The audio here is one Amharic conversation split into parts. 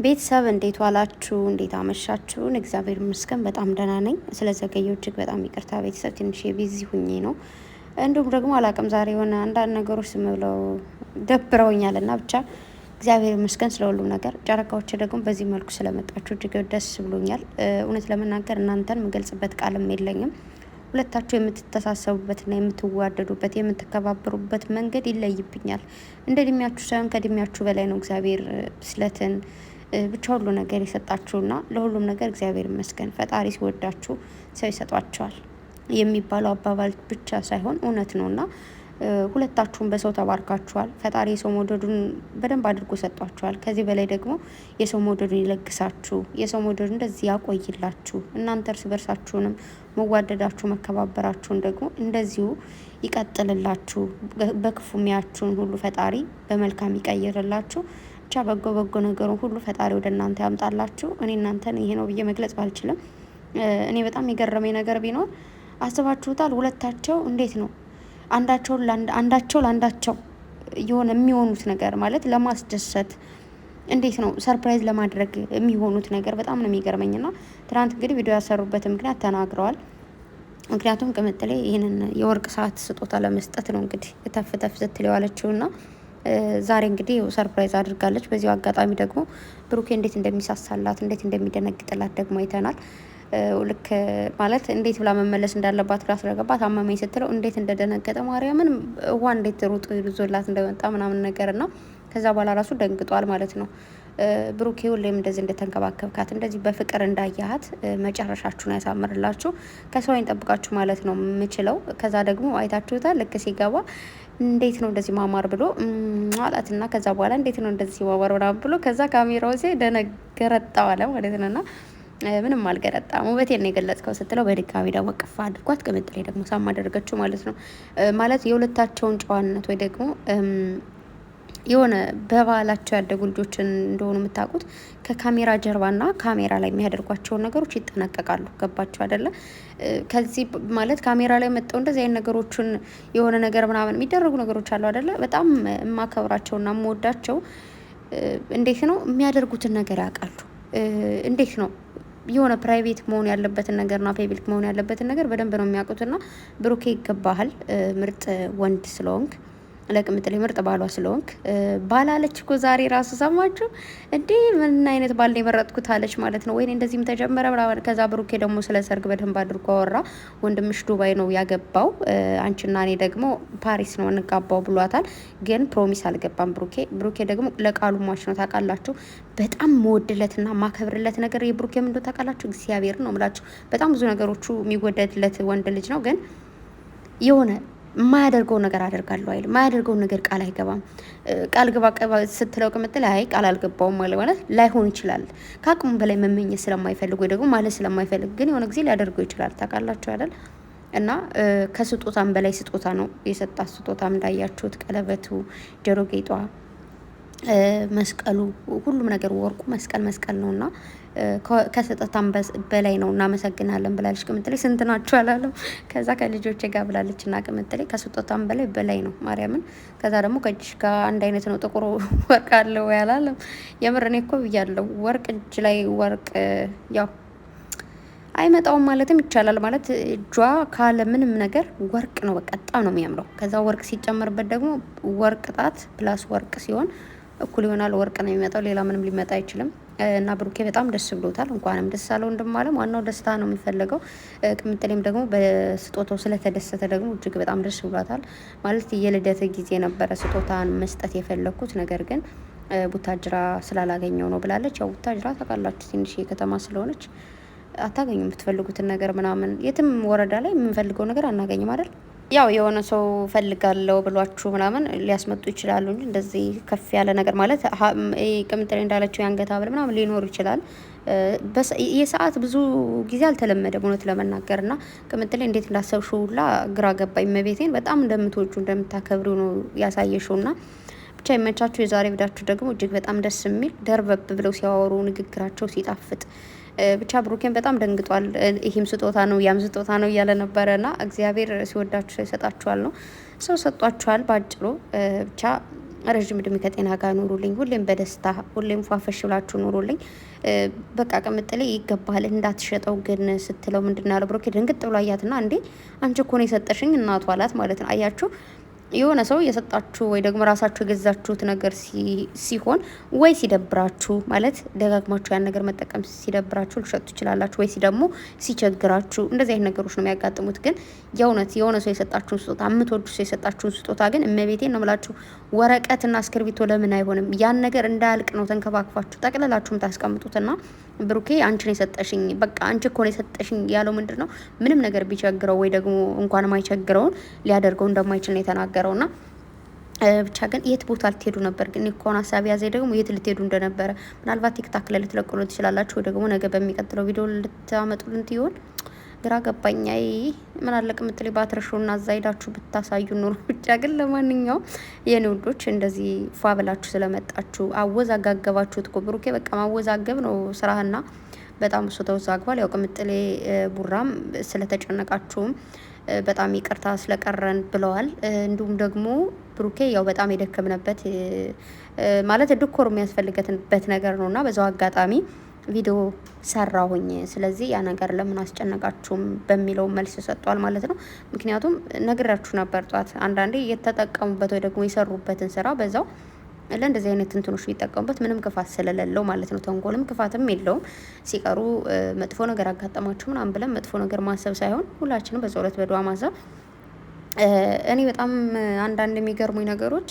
ቤተሰብ እንዴት ዋላችሁ? እንዴት አመሻችሁን? እግዚአብሔር ይመስገን በጣም ደህና ነኝ። ስለዘገየው እጅግ በጣም ይቅርታ ቤተሰብ፣ ትንሽ የቢዚ ሁኜ ነው። እንዲሁም ደግሞ አላቅም ዛሬ የሆነ አንዳንድ ነገሮች ዝም ብለው ደብረውኛል እና ብቻ እግዚአብሔር ይመስገን ስለ ሁሉም ነገር። ጨረቃዎች ደግሞ በዚህ መልኩ ስለመጣችሁ እጅግ ደስ ብሎኛል። እውነት ለመናገር እናንተን የምገልጽበት ቃልም የለኝም። ሁለታችሁ የምትተሳሰቡበትና የምትዋደዱበት የምትከባበሩበት መንገድ ይለይብኛል። እንደ እድሜያችሁ ሳይሆን ከእድሜያችሁ በላይ ነው እግዚአብሔር ብስለትን ብቻ ሁሉ ነገር የሰጣችሁና ለሁሉም ነገር እግዚአብሔር ይመስገን። ፈጣሪ ሲወዳችሁ ሰው ይሰጧቸዋል የሚባለው አባባል ብቻ ሳይሆን እውነት ነውና ሁለታችሁም በሰው ተባርካችኋል። ፈጣሪ የሰው መውደዱን በደንብ አድርጎ ሰጧችኋል። ከዚህ በላይ ደግሞ የሰው መውደዱን ይለግሳችሁ፣ የሰው መውደዱን እንደዚህ ያቆይላችሁ። እናንተ እርስ በርሳችሁንም መዋደዳችሁ መከባበራችሁን ደግሞ እንደዚሁ ይቀጥልላችሁ። በክፉ ሚያችሁን ሁሉ ፈጣሪ በመልካም ይቀይርላችሁ። ብቻ በጎ በጎ ነገሩን ሁሉ ፈጣሪ ወደ እናንተ ያምጣላችሁ። እኔ እናንተን ይሄ ነው ብዬ መግለጽ ባልችልም እኔ በጣም የገረመኝ ነገር ቢኖር አስባችሁታል? ሁለታቸው እንዴት ነው አንዳቸው ለአንዳቸው የሆነ የሚሆኑት ነገር ማለት ለማስደሰት እንዴት ነው ሰርፕራይዝ ለማድረግ የሚሆኑት ነገር በጣም ነው የሚገርመኝና ትናንት እንግዲህ ቪዲዮ ያሰሩበት ምክንያት ተናግረዋል። ምክንያቱም ቅምጥሌ ይህንን የወርቅ ሰዓት ስጦታ ለመስጠት ነው እንግዲህ ተፍ ተፍ ስትል የዋለችውና ዛሬ እንግዲህ ሰርፕራይዝ አድርጋለች። በዚሁ አጋጣሚ ደግሞ ብሩኬ እንዴት እንደሚሳሳላት እንዴት እንደሚደነግጥላት ደግሞ አይተናል። ልክ ማለት እንዴት ብላ መመለስ እንዳለባት ግራ ስለገባት አመመኝ ስትለው እንዴት እንደደነገጠ ማርያምን ውሃ እንዴት ሩጥ ይዞላት እንደመጣ ምናምን ነገርና ከዛ በኋላ ራሱ ደንግጧል ማለት ነው። ብሩኬ ሁሌም እንደዚህ እንደተንከባከብካት እንደዚህ በፍቅር እንዳያሃት መጨረሻችሁን ያሳምርላችሁ። ከሰው አይንጠብቃችሁ ማለት ነው የምችለው። ከዛ ደግሞ አይታችሁታል ልክ ሲገባ እንዴት ነው እንደዚህ ማማር ብሎ ማላትና ከዛ በኋላ እንዴት ነው እንደዚህ ማማር ብሎ ከዛ ካሜራው ሲያይ ደነገረጣው አለ ማለት ነውና ምንም አልገረጣም። ውበቴን ነው የገለጽከው ስትለው በድጋሚ ደግሞ ቅፍ አድርጓት ቅምጥሌ ደግሞ ሳም አደረገችው ማለት ነው። ማለት የሁለታቸውን ጨዋነት ወይ ደግሞ የሆነ በባህላቸው ያደጉ ልጆችን እንደሆኑ የምታውቁት ከካሜራ ጀርባና ካሜራ ላይ የሚያደርጓቸውን ነገሮች ይጠነቀቃሉ። ገባቸው አይደለ? ከዚህ ማለት ካሜራ ላይ መጠው እንደዚህ አይነት ነገሮችን የሆነ ነገር ምናምን የሚደረጉ ነገሮች አሉ አይደለ? በጣም የማከብራቸውና የምወዳቸው እንዴት ነው የሚያደርጉትን ነገር ያውቃሉ። እንዴት ነው የሆነ ፕራይቬት መሆን ያለበትን ነገርና ፐብሊክ መሆን ያለበትን ነገር በደንብ ነው የሚያውቁትና ብሩኬ ይገባሃል፣ ምርጥ ወንድ ስለሆንክ ለቅምጥሌ ምርጥ ባሏ ስለሆንክ። ባላለች እኮ ዛሬ ራሱ ሰማችሁ እንዴ? ምን አይነት ባል ነው የመረጥኩት አለች ማለት ነው። ወይኔ እንደዚህም ተጀመረ ምናምን። ከዛ ብሩኬ ደግሞ ስለ ሰርግ በደንብ አድርጎ አወራ። ወንድምሽ ዱባይ ነው ያገባው፣ አንቺና እኔ ደግሞ ፓሪስ ነው እንጋባው ብሏታል። ግን ፕሮሚስ አልገባም ብሩኬ ደግሞ ለቃሉ ሟች ነው ታውቃላችሁ። በጣም መወድለትና ማከብርለት ነገር የብሩኬ ምን እንደው ታውቃላችሁ፣ እግዚአብሔር ነው የምላችሁ። በጣም ብዙ ነገሮቹ የሚወደድለት ወንድ ልጅ ነው። ግን የሆነ የማያደርገው ነገር አደርጋለሁ አይልም። የማያደርገው ነገር ቃል አይገባም። ቃል ግባ ስትለው ቅምጥል አይ ቃል አልገባውም ማለት ላይሆን ይችላል። ከአቅሙ በላይ መመኘት ስለማይፈልግ ወይ ደግሞ ማለት ስለማይፈልግ ግን የሆነ ጊዜ ሊያደርገው ይችላል። ታውቃላችሁ አይደል? እና ከስጦታም በላይ ስጦታ ነው የሰጣት። ስጦታም እንዳያችሁት ቀለበቱ፣ ጆሮ ጌጧ፣ መስቀሉ፣ ሁሉም ነገር ወርቁ መስቀል ነውና ከስጦታም በላይ ነው። እናመሰግናለን ብላለች ቅምጥሌ። ስንት ናችሁ አላለም። ከዛ ከልጆቼ ጋር ብላለች እና ቅምጥሌ ከስጦታም በላይ ነው ማርያምን። ከዛ ደግሞ ከእጅሽ ጋር አንድ አይነት ነው ጥቁር ወርቅ አለው ያላለም። የምር እኔ እኮ ብያለሁ ወርቅ እጅ ላይ ወርቅ ያው አይመጣውም ማለትም ይቻላል። ማለት እጇ ካለ ምንም ነገር ወርቅ ነው በቃ በጣም ነው የሚያምረው። ከዛ ወርቅ ሲጨመርበት ደግሞ ወርቅ ጣት ፕላስ ወርቅ ሲሆን እኩል ይሆናል። ወርቅ ነው የሚመጣው፣ ሌላ ምንም ሊመጣ አይችልም። እና ብሩኬ በጣም ደስ ብሎታል። እንኳንም ደስ አለው እንደማለም ዋናው ደስታ ነው የሚፈለገው። ቅምጥሌም ደግሞ በስጦታው ስለተደሰተ ደግሞ እጅግ በጣም ደስ ብሏታል። ማለት የልደት ጊዜ ነበረ ስጦታን መስጠት የፈለኩት ነገር ግን ቡታጅራ ስላላገኘው ነው ብላለች። ያው ቡታጅራ ታውቃላችሁ ትንሽ ከተማ ስለሆነች አታገኙም የምትፈልጉትን ነገር ምናምን። የትም ወረዳ ላይ የምንፈልገው ነገር አናገኝም አይደል? ያው የሆነ ሰው ፈልጋለሁ ብሏችሁ ምናምን ሊያስመጡ ይችላሉ እንጂ እንደዚህ ከፍ ያለ ነገር ማለት ቅምጥሌ እንዳለችው የአንገት ሐብል ምናምን ሊኖር ይችላል። የሰዓት ብዙ ጊዜ አልተለመደም እውነት ለመናገር እና ቅምጥሌ እንዴት እንዳሰብሽው ሁላ ግራ ገባኝ። መቤቴን በጣም እንደምትወጁ እንደምታከብሪው ነው ያሳየሽው እና ብቻ ይመቻችሁ። የዛሬ ቪዲዮአችሁ ደግሞ እጅግ በጣም ደስ የሚል ደርበብ ብለው ሲያወሩ ንግግራቸው ሲጣፍጥ ብቻ ብሩኬን በጣም ደንግጧል። ይሄም ስጦታ ነው ያም ስጦታ ነው እያለ ነበረና እግዚአብሔር ሲወዳችሁ ሰው ይሰጣችኋል ነው። ሰው ሰጧችኋል ባጭሩ። ብቻ ረዥም እድሜ ከጤና ጋር ኑሩልኝ። ሁሌም በደስታ ሁሌም ፏፈሽ ብላችሁ ኑሩልኝ። በቃ ቅምጥሌ ይገባሃል እንዳትሸጠው ግን ስትለው ምንድን ያለው ብሩኬ ድንግጥ ብሎ አያትና እንዴ አንቺ እኮ ነው የሰጠሽኝ እናቷ አላት ማለት ነው። አያችሁ የሆነ ሰው የሰጣችሁ ወይ ደግሞ ራሳችሁ የገዛችሁት ነገር ሲሆን ወይ ሲደብራችሁ ማለት ደጋግማችሁ ያን ነገር መጠቀም ሲደብራችሁ ልሸጡ ትችላላችሁ፣ ወይ ደግሞ ሲቸግራችሁ እንደዚህ አይነት ነገሮች ነው የሚያጋጥሙት። ግን የእውነት የሆነ ሰው የሰጣችሁን ስጦታ የምትወዱ ሰው የሰጣችሁን ስጦታ ግን እመቤቴን ነው የምላችሁ ወረቀትና እስክርቢቶ ለምን አይሆንም? ያን ነገር እንዳያልቅ ነው ተንከባክፋችሁ ጠቅልላችሁ የምታስቀምጡትና ብሩኬ አንቺ ነው የሰጠሽኝ፣ በቃ አንቺ እኮ ነው የሰጠሽኝ ያለው ምንድን ነው ምንም ነገር ቢቸግረው ወይ ደግሞ እንኳን ማይቸግረውን ሊያደርገው እንደማይችል ነው የተናገረውና ብቻ ግን የት ቦታ ልትሄዱ ነበር? ግን እኮን ሀሳብ ያዘ ደግሞ የት ልትሄዱ እንደነበረ ምናልባት ቲክታክ ላይ ልትለቁሉ ትችላላችሁ፣ ወይ ደግሞ ነገ በሚቀጥለው ቪዲዮ ልታመጡልን ትሆን ግራ ገባኛ። ምን አለቅ ምትል ባትረሹና እዛ ሄዳችሁ ብታሳዩ ኑሮ። ብቻ ግን ለማንኛውም የኔ ውዶች እንደዚህ ፏ ብላችሁ ስለመጣችሁ አወዛጋገባችሁት እኮ ብሩኬ። በቃ ማወዛገብ ነው ስራህና በጣም እሱ ተወዛግቧል። ያው ቅምጥሌ ቡራም ስለተጨነቃችሁም በጣም ይቅርታ ስለቀረን ብለዋል። እንዲሁም ደግሞ ብሩኬ ያው በጣም የደከምነበት ማለት ድኮር የሚያስፈልገትበት ነገር ነውና በዛው አጋጣሚ ቪዲዮ ሰራሁኝ። ስለዚህ ያ ነገር ለምን አስጨነቃችሁም በሚለው መልስ ሰጥቷል ማለት ነው። ምክንያቱም ነግራችሁ ነበር ጧት አንዳንዴ የተጠቀሙበት ወይ ደግሞ የሰሩበትን ስራ በዛው ለእንደዚህ አይነት እንትኖች ቢጠቀሙበት ምንም ክፋት ስለሌለው ማለት ነው። ተንኮልም ክፋትም የለውም። ሲቀሩ መጥፎ ነገር አጋጠማችሁ ምናምን ብለን መጥፎ ነገር ማሰብ ሳይሆን ሁላችንም በጸሎት በዱዓ ማሰብ። እኔ በጣም አንዳንድ የሚገርሙኝ ነገሮች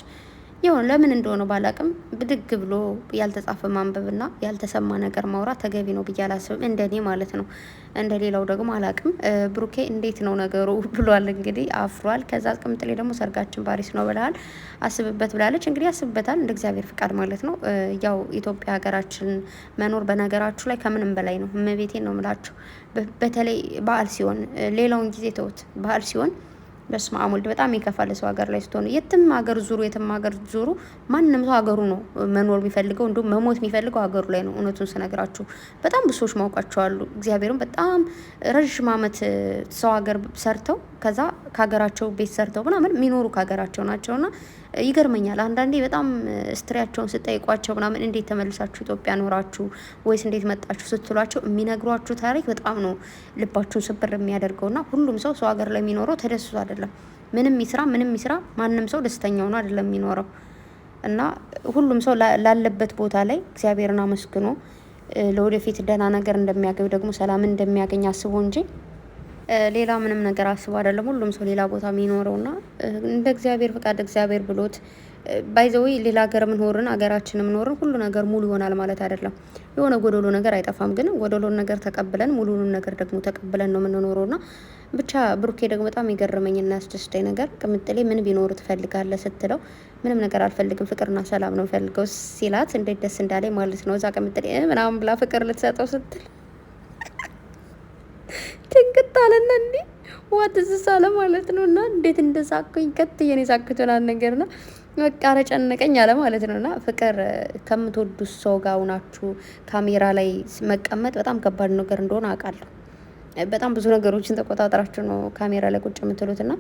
ይሁን ለምን እንደሆነ ባላቅም ብድግ ብሎ ያልተጻፈ ማንበብና ያልተሰማ ነገር ማውራት ተገቢ ነው ብዬ አላስብም፣ እንደኔ ማለት ነው። እንደሌላው ደግሞ አላቅም። ብሩኬ እንዴት ነው ነገሩ ብሏል። እንግዲህ አፍሯል። ከዛ ቅምጥሌ ደግሞ ሰርጋችን ፓሪስ ነው ብለሃል፣ አስብበት ብላለች። እንግዲህ ያስብበታል እንደ እግዚአብሔር ፍቃድ ማለት ነው። ያው ኢትዮጵያ ሀገራችን መኖር በነገራችሁ ላይ ከምንም በላይ ነው። እመቤቴን ነው ምላችሁ። በተለይ በዓል ሲሆን ሌላውን ጊዜ ተውት፣ በዓል ሲሆን በስመ አብ ወልድ በጣም ይከፋል። ሰው ሀገር ላይ ስትሆኑ የትም ሀገር ዙሩ፣ የትም ሀገር ዙሩ፣ ማንም ሰው ሀገሩ ነው መኖር የሚፈልገው፣ እንዲሁም መሞት የሚፈልገው ሀገሩ ላይ ነው። እውነቱን ስነግራችሁ በጣም ብሶች ማውቃቸዋሉ። እግዚአብሔርም በጣም ረዥም ዓመት ሰው ሀገር ሰርተው ከዛ ከሀገራቸው ቤት ሰርተው ምናምን የሚኖሩ ከሀገራቸው ናቸውና ይገርመኛል። አንዳንዴ በጣም ስትሪያቸውን ስጠይቋቸው ምናምን እንዴት ተመልሳችሁ ኢትዮጵያ ኖራችሁ ወይስ እንዴት መጣችሁ ስትሏቸው የሚነግሯችሁ ታሪክ በጣም ነው ልባችሁን ስብር የሚያደርገውና ሁሉም ሰው ሰው ሀገር ላይ የሚኖረው ተደስቶ አይደለም። ምንም ይስራ ማንም ሰው ደስተኛው ነው አይደለም የሚኖረው። እና ሁሉም ሰው ላለበት ቦታ ላይ እግዚአብሔርን አመስግኖ ለወደፊት ደህና ነገር እንደሚያገኝ ደግሞ ሰላምን እንደሚያገኝ አስቦ እንጂ ሌላ ምንም ነገር አስቦ አይደለም ሁሉም ሰው ሌላ ቦታ የሚኖረውና እንደ እግዚአብሔር ፍቃድ እግዚአብሔር ብሎት ባይዘዊ ሌላ ሀገር ምንሆርን ሀገራችን ምንሆርን ሁሉ ነገር ሙሉ ይሆናል ማለት አይደለም። የሆነ ጎደሎ ነገር አይጠፋም። ግን ጎደሎን ነገር ተቀብለን ሙሉውን ነገር ደግሞ ተቀብለን ነው የምንኖረውና ብቻ ብሩኬ ደግሞ በጣም የገረመኝና ያስደስተኝ ነገር ቅምጥሌ ምን ቢኖር ትፈልጋለህ ስትለው ምንም ነገር አልፈልግም ፍቅርና ሰላም ነው ፈልገው ሲላት እንዴት ደስ እንዳለኝ ማለት ነው። እዛ ቅምጥሌ ምናምን ብላ ፍቅር ልትሰጠው ስትል ድንግጥ አለና እንዲ ዋትስ አለ ማለት ነው። እና እንዴት እንደሳኩኝ ከትየኔ ሳክቶናል ነገርና በቃ ረጨነቀኝ አለ ማለት ነውና ፍቅር ከምትወዱት ሰው ጋር ሆናችሁ ካሜራ ላይ መቀመጥ በጣም ከባድ ነገር እንደሆነ አውቃለሁ። በጣም ብዙ ነገሮችን ተቆጣጥራችሁ ነው ካሜራ ላይ ቁጭ የምትሉትና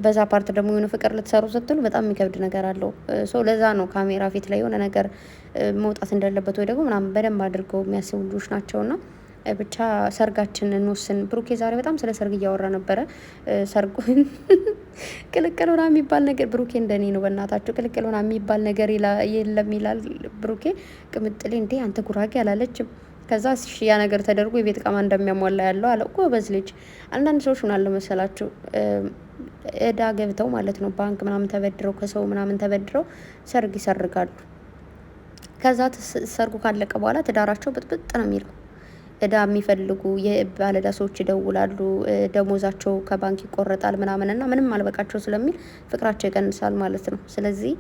በዛ ፓርት ደግሞ የሆነ ፍቅር ልትሰሩ ስትሉ በጣም የሚከብድ ነገር አለው። ሰው ለዛ ነው ካሜራ ፊት ላይ የሆነ ነገር መውጣት እንደሌለበት ወይ ደግሞ ምናምን በደንብ አድርገው የሚያስቡ ልጆች ናቸውና ብቻ ሰርጋችን እንወስን። ብሩኬ ዛሬ በጣም ስለ ሰርግ እያወራ ነበረ። ሰርጉን ቅልቅል ሆና የሚባል ነገር ብሩኬ እንደኔ ነው በእናታችሁ ቅልቅል ሆና የሚባል ነገር የለም ይላል ብሩኬ። ቅምጥሌ እንዴ አንተ ጉራጌ አላለችም። ከዛ ያ ነገር ተደርጎ የቤት እቃማ እንደሚያሟላ ያለው አለ እኮ በዝ ልጅ። አንዳንድ ሰዎች ምን አለ መሰላችሁ እዳ ገብተው ማለት ነው ባንክ ምናምን ተበድረው ከሰው ምናምን ተበድረው ሰርግ ይሰርጋሉ። ከዛ ሰርጉ ካለቀ በኋላ ትዳራቸው ብጥብጥ ነው የሚለው። እዳ የሚፈልጉ የባለዕዳ ሰዎች ይደውላሉ፣ ደሞዛቸው ከባንክ ይቆረጣል ምናምንና ምንም አልበቃቸው ስለሚል ፍቅራቸው ይቀንሳል ማለት ነው። ስለዚህ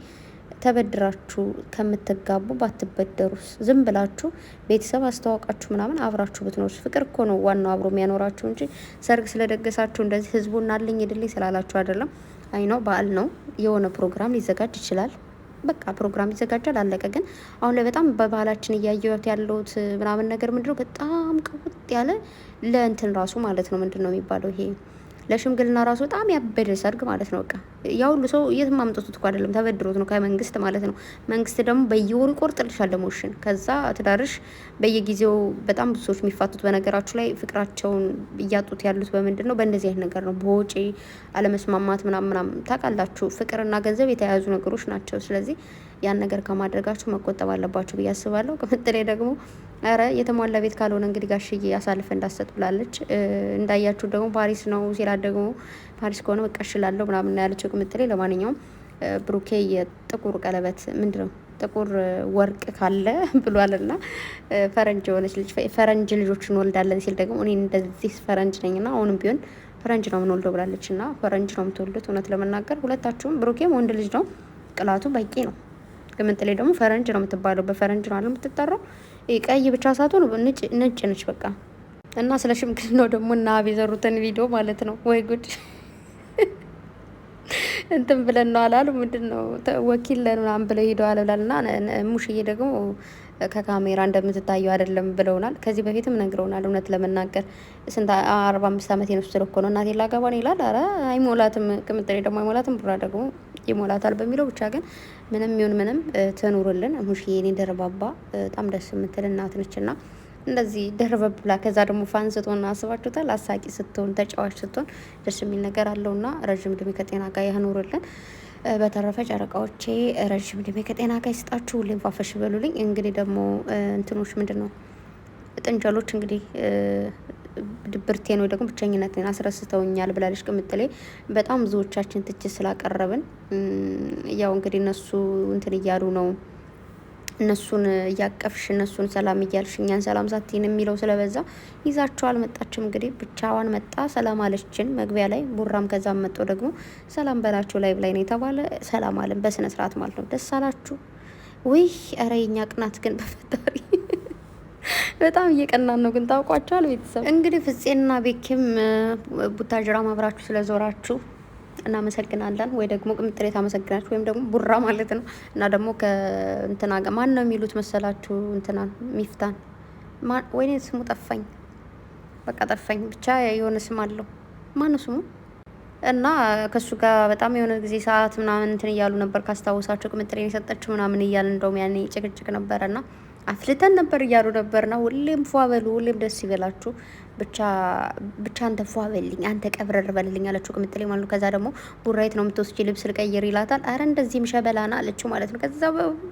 ተበድራችሁ ከምትጋቡ ባትበደሩስ? ዝም ብላችሁ ቤተሰብ አስተዋውቃችሁ ምናምን አብራችሁ ብትኖሩስ? ፍቅር እኮ ነው ዋናው አብሮ የሚያኖራችሁ እንጂ ሰርግ ስለደገሳችሁ እንደዚህ ህዝቡና አለኝ ይድልኝ ስላላችሁ አይደለም። አይ ነው በዓል ነው፣ የሆነ ፕሮግራም ሊዘጋጅ ይችላል። በቃ ፕሮግራም ይዘጋጃል፣ አለቀ። ግን አሁን ላይ በጣም በባህላችን እያየሁት ያለሁት ምናምን ነገር ምንድነው በጣም ቀውጥ ያለ ለእንትን ራሱ ማለት ነው ምንድነው የሚባለው ይሄ ለሽምግልና ራሱ በጣም ያበደ ሰርግ ማለት ነው። በቃ ያ ሁሉ ሰው የትም አምጥቶት እኮ አይደለም ተበድሮት ነው ከመንግስት ማለት ነው። መንግስት ደግሞ በየወሩ ይቆርጥልሻል ደሞሽን። ከዛ ትዳርሽ በየጊዜው በጣም ብዙ ሰዎች የሚፋቱት በነገራችሁ ላይ ፍቅራቸውን እያጡት ያሉት በምንድን ነው? በእንደዚህ አይነት ነገር ነው። በወጪ አለመስማማት ምናምን ታውቃላችሁ። ፍቅርና ገንዘብ የተያያዙ ነገሮች ናቸው። ስለዚህ ያን ነገር ከማድረጋችሁ መቆጠብ አለባችሁ ብዬ አስባለሁ። ቅምጥሌ ደግሞ ኧረ የተሟላ ቤት ካልሆነ እንግዲህ ጋሽዬ አሳልፈ እንዳሰጥ ብላለች። እንዳያችሁ ደግሞ ፓሪስ ነው ሲላት ደግሞ ፓሪስ ከሆነ በቃ እሽላለሁ ምናምን ያለችው ቅምጥሌ። ለማንኛውም ብሩኬ የጥቁር ቀለበት ምንድን ነው ጥቁር ወርቅ ካለ ብሏልና ፈረንጅ የሆነች ልጅ ፈረንጅ ልጆች እንወልዳለን ሲል ደግሞ እኔ እንደዚህ ፈረንጅ ነኝና አሁንም ቢሆን ፈረንጅ ነው የምንወልደው ብላለች። እና ፈረንጅ ነው የምትወልዱት። እውነት ለመናገር ሁለታችሁም ብሩኬም ወንድ ልጅ ነው፣ ቅላቱ በቂ ነው። ቅምጥሌ ደግሞ ፈረንጅ ነው የምትባለው፣ በፈረንጅ ነው አለ የምትጠራው። ቀይ ብቻ ሳትሆን ነጭ ነች በቃ። እና ስለ ሽምግልናው ደግሞ እና አብ የሰሩትን ቪዲዮ ማለት ነው። ወይ ጉድ እንትን ብለን ነው አላሉ ምንድን ነው ወኪል ምናምን ብለው ሄደዋል ብላል። እና ሙሽዬ ደግሞ ከካሜራ እንደምትታየው አይደለም ብለውናል። ከዚህ በፊትም ነግረውናል። እውነት ለመናገር ስንት 45 ዓመት የነሱ እኮ ነው እናቴ ላገባን ይላል። አረ አይሞላትም። ቅምጥሌ ደግሞ አይሞላትም፣ ቡራ ደግሞ ይሞላታል በሚለው ብቻ ግን ምንም ይሁን ምንም ትኑርልን ሙሽዬ። እኔ ደርባባ በጣም ደስ የምትል እናት ነችና እንደዚህ ደርበብ ብላ ከዛ ደግሞ ፋን ስትሆን አስባችሁታል። አሳቂ ስትሆን ተጫዋች ስትሆን ደስ የሚል ነገር አለውና ረዥም እድሜ ከጤና ጋር ያኑርልን። በተረፈ ጨረቃዎቼ ረዥም እድሜ ከጤና ጋር ይስጣችሁ። ሁሌም ፋፈሽ በሉልኝ። እንግዲህ ደግሞ እንትኖች ምንድን ነው ጥንቸሎች እንግዲህ ድብርቴን ወይ ደግሞ ብቸኝነትን አስረስተውኛል ብላለች ቅምጥሌ። በጣም ብዙዎቻችን ትችት ስላቀረብን ያው እንግዲህ እነሱ እንትን እያሉ ነው እነሱን እያቀፍሽ እነሱን ሰላም እያልሽ እኛን ሰላም ሳትይን የሚለው ስለበዛ ይዛቸው አልመጣችም። እንግዲህ ብቻዋን መጣ ሰላም አለችን መግቢያ ላይ። ቡራም ከዛም መጥቶ ደግሞ ሰላም በላቸው ላይ ብላይ ነው የተባለ። ሰላም አለን በስነ ስርዓት ማለት ነው። ደስ አላችሁ ወይ? ኧረ የኛ ቅናት ግን በፈጣሪ በጣም እየቀናን ነው። ግን ታውቋቸዋል ቤተሰብ እንግዲህ ፍፄና ቤኪም ቡታጅራ ማብራችሁ ስለዞራችሁ እናመሰግናለን። ወይ ደግሞ ቅምጥሌ ታመሰግናችሁ ወይም ደግሞ ቡራ ማለት ነው። እና ደግሞ ከእንትና ጋር ማን ነው የሚሉት መሰላችሁ? እንትና ሚፍታን ወይኔ ስሙ ጠፋኝ፣ በቃ ጠፋኝ። ብቻ የሆነ ስም አለው። ማን ነው ስሙ? እና ከሱ ጋር በጣም የሆነ ጊዜ ሰዓት ምናምን እንትን እያሉ ነበር ካስታወሳቸው። ቅምጥሌን የሰጠችው ምናምን እያለ እንደውም ያኔ ጭቅጭቅ ነበረና አፍልተን ነበር እያሉ ነበርና ሁሌም ፏ በሉ፣ ሁሌም ደስ ይበላችሁ። ብቻ አንተ ፏ በልኝ፣ አንተ ቀብረር በልልኝ አለችው ቅምጥሌ ማለት ነው። ከዛ ደግሞ ቡራይት ነው የምትወስጂ ልብስ ልቀይር ይላታል። አረ እንደዚህም ሸበላና አለችው ማለት ነው። ከዛ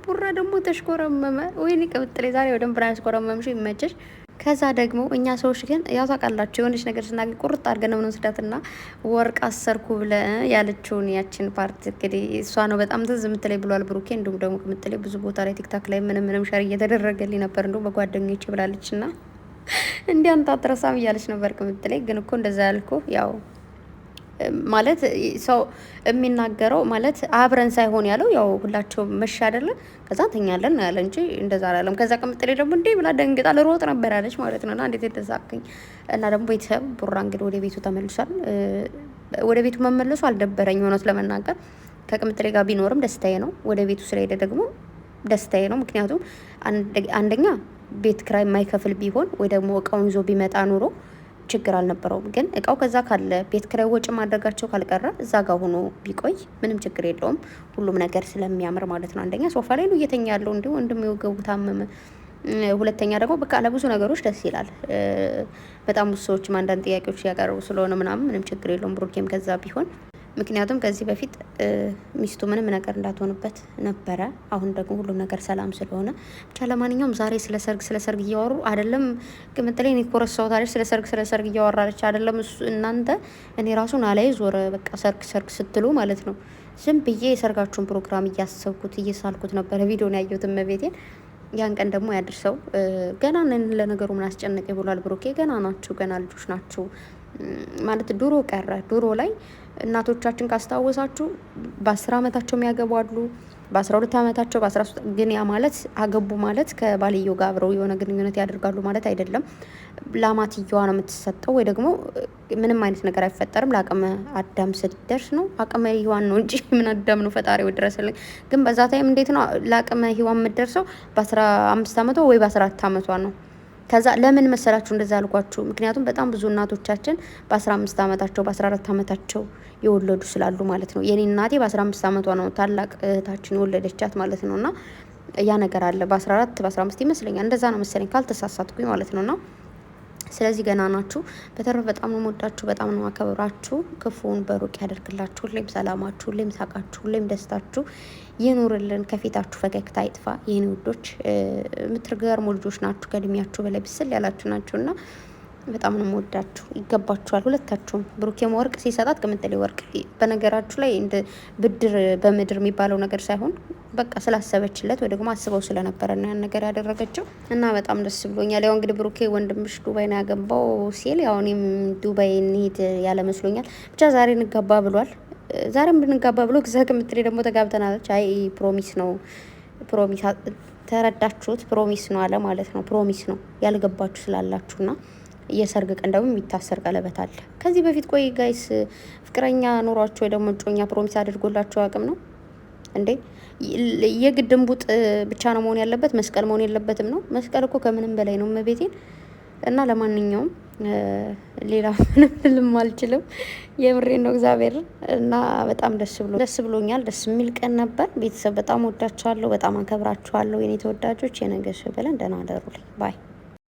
ቡራ ደግሞ ተሽኮረመመ። ወይኔ ቅምጥሌ ዛሬ ወደንብ ያስኮረመምሽ ይመችሽ። ከዛ ደግሞ እኛ ሰዎች ግን ያው ታውቃላችሁ የሆነች ነገር ስናገኝ ቁርጥ አድርገን ነው ስዳትና ወርቅ አሰርኩ ብለ ያለችውን ያችን ፓርት እንግዲህ እሷ ነው በጣም ትዝ የምትለኝ ብሏል ብሩኬ። እንዲሁም ደግሞ ቅምጥሌ ብዙ ቦታ ላይ ቲክታክ ላይ ምንም ሸር እየተደረገልኝ ነበር እንዲሁም በጓደኞቼ ብላለች። እና እንዲህ አንተ አትረሳም እያለች ነበር ቅምጥሌ። ግን እኮ እንደዛ ያልኩ ያው ማለት ሰው የሚናገረው ማለት አብረን ሳይሆን ያለው ያው ሁላቸው መሻ አይደለ ከዛ ተኛለን ነው ያለ እንጂ እንደዛ አላለም። ከዛ ቅምጥሌ ደግሞ እንዴ ብላ ደንግጣ ልሮጥ ነበር ያለች ማለት ነውና እንዴት የተሳቀኝ። እና ደግሞ ቤተሰብ ቡራ እንግዲህ ወደ ቤቱ ተመልሷል። ወደ ቤቱ መመለሱ አልደበረኝ ሆኖት ለመናገር ከቅምጥሌ ጋር ቢኖርም ደስታዬ ነው። ወደ ቤቱ ስለሄደ ደግሞ ደስታዬ ነው። ምክንያቱም አንደኛ ቤት ክራይ የማይከፍል ቢሆን ወይ ደግሞ እቃውን ይዞ ቢመጣ ኑሮ ችግር አልነበረውም። ግን እቃው ከዛ ካለ ቤት ክራይ ወጪ ማድረጋቸው ካልቀረ እዛ ጋር ሆኖ ቢቆይ ምንም ችግር የለውም። ሁሉም ነገር ስለሚያምር ማለት ነው። አንደኛ ሶፋ ላይ ነው እየተኛ ያለው እንዲሁ ወንድም የወገቡ ታመመ። ሁለተኛ ደግሞ በቃ ለብዙ ነገሮች ደስ ይላል። በጣም ብዙ ሰዎችም አንዳንድ ጥያቄዎች ያቀርቡ ስለሆነ ምናምን ምንም ችግር የለውም ብሩኬም ከዛ ቢሆን ምክንያቱም ከዚህ በፊት ሚስቱ ምንም ነገር እንዳትሆንበት ነበረ። አሁን ደግሞ ሁሉም ነገር ሰላም ስለሆነ ብቻ ለማንኛውም ዛሬ ስለ ሰርግ እያወሩ አይደለም። ቅምጥሌ እኔ እኮ ረሳሁት ስለ ሰርግ እያወራለች አይደለም እናንተ። እኔ ራሱን አላይ ዞረ በቃ ሰርግ ስትሉ ማለት ነው። ዝም ብዬ የሰርጋችሁን ፕሮግራም እያሰብኩት እየሳልኩት ነበረ ቪዲዮን ያየሁት እመቤቴን። ያን ቀን ደግሞ ያድርሰው። ገና ለነገሩ ምን አስጨነቀ ብሏል ብሩኬ። ገና ናችሁ፣ ገና ልጆች ናችሁ ማለት ድሮ ቀረ። ድሮ ላይ እናቶቻችን ካስታወሳችሁ በ10 ዓመታቸው የሚያገባሉ፣ በ12 ዓመታቸው፣ በ13 ግን ያ ማለት አገቡ ማለት ከባልየው ጋር አብረው የሆነ ግንኙነት ያደርጋሉ ማለት አይደለም። ለአማትየዋ ነው የምትሰጠው ወይ ደግሞ ምንም አይነት ነገር አይፈጠርም። ለአቅመ አዳም ስትደርስ ነው። አቅመ ሔዋን ነው እንጂ ምን አዳም ነው ፈጣሪው ድረስልኝ። ግን በዛ ታይም እንዴት ነው ለአቅመ ሔዋን የምትደርሰው? በ15 ዓመቷ ወይ በ14 ዓመቷ ነው። ከዛ ለምን መሰላችሁ እንደዛ አልኳችሁ? ምክንያቱም በጣም ብዙ እናቶቻችን በ15 ዓመታቸው በ14 ዓመታቸው የወለዱ ስላሉ ማለት ነው። የኔ እናቴ በ15 ዓመቷ ነው ታላቅ እህታችን የወለደቻት ማለት ነው። እና ያ ነገር አለ በ14 በ15 ይመስለኛል እንደዛ ነው መሰለኝ ካልተሳሳትኩኝ ማለት ነውና ስለዚህ ገና ናችሁ። በተረፈ በጣም ነው የምወዳችሁ፣ በጣም ነው አከብራችሁ። ክፉውን በሩቅ ያደርግላችሁ። ሁሌም ሰላማችሁ፣ ሁሌም ሳቃችሁ፣ ሁሌም ደስታችሁ ይኑርልን። ከፊታችሁ ፈገግታ አይጥፋ። የኔ ውዶች የምትገርሙ ልጆች ናችሁ። ከእድሜያችሁ በላይ ብስል ያላችሁ ናችሁና በጣም ነው የምወዳችሁ። ይገባችኋል ሁለታችሁም። ብሩኬም ወርቅ ሲሰጣት ቅምጥሌ ወርቅ። በነገራችሁ ላይ እንደ ብድር በምድር የሚባለው ነገር ሳይሆን በቃ ስላሰበችለት ወይ ደግሞ አስበው ስለነበረ ነው ያን ነገር ያደረገችው እና በጣም ደስ ብሎኛል። ያው እንግዲህ ብሩኬ ወንድምሽ ዱባይ ነው ያገባው ሲል ያው እኔም ዱባይ እንሂድ ያለ መስሎኛል። ብቻ ዛሬ እንጋባ ብሏል። ዛሬም ብንጋባ ብሎ ግዛ ቅምጥሌ ደግሞ ተጋብተናለች። አይ ፕሮሚስ ነው ፕሮሚስ ተረዳችሁት? ፕሮሚስ ነው አለ ማለት ነው። ፕሮሚስ ነው ያልገባችሁ ስላላችሁና የሰርግ ቀን ደግሞ የሚታሰር ቀለበት አለ። ከዚህ በፊት ቆይ ጋይስ ፍቅረኛ ኖሯቸው ወይ ደግሞ እጮኛ ፕሮሚስ አድርጎላቸው አቅም ነው እንዴ? የግድ እንቡጥ ብቻ ነው መሆን ያለበት? መስቀል መሆን የለበትም ነው? መስቀል እኮ ከምንም በላይ ነው መቤቴን። እና ለማንኛውም ሌላ ምንም ልም አልችልም። የምሬን ነው እግዚአብሔር። እና በጣም ደስ ብሎኛል። ደስ የሚል ቀን ነበር። ቤተሰብ በጣም ወዳችኋለሁ፣ በጣም አከብራችኋለሁ የኔ ተወዳጆች። የነገ ሸበለን ደህና አደሩልኝ ባይ